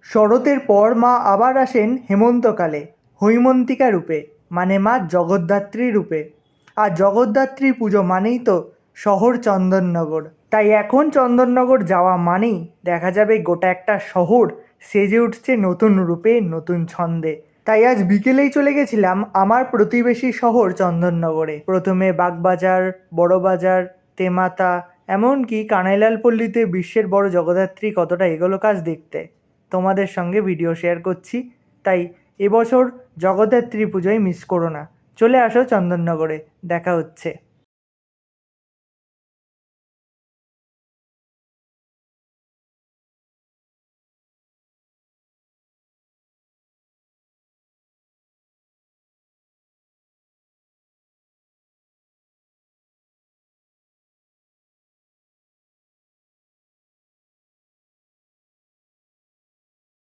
শরতের পর মা আবার আসেন হেমন্তকালে হৈমন্তিকা রূপে, মানে মা জগদ্ধাত্রী রূপে। আর জগদ্ধাত্রী পুজো মানেই তো শহর চন্দননগর। তাই এখন চন্দননগর যাওয়া মানেই দেখা যাবে গোটা একটা শহর সেজে উঠছে নতুন রূপে, নতুন ছন্দে। তাই আজ বিকেলেই চলে গেছিলাম আমার প্রতিবেশী শহর চন্দননগরে। প্রথমে বাগবাজার, বড়বাজার, তেমাতা, এমনকি কানাইলাল পল্লীতে বিশ্বের বড় জগদ্ধাত্রী কতটা এগোলো কাজ দেখতে তোমাদের সঙ্গে ভিডিও শেয়ার করছি। তাই এবছর জগদ্ধাত্রী পুজোয় মিস করো না, চলে আসো চন্দননগরে, দেখা হচ্ছে।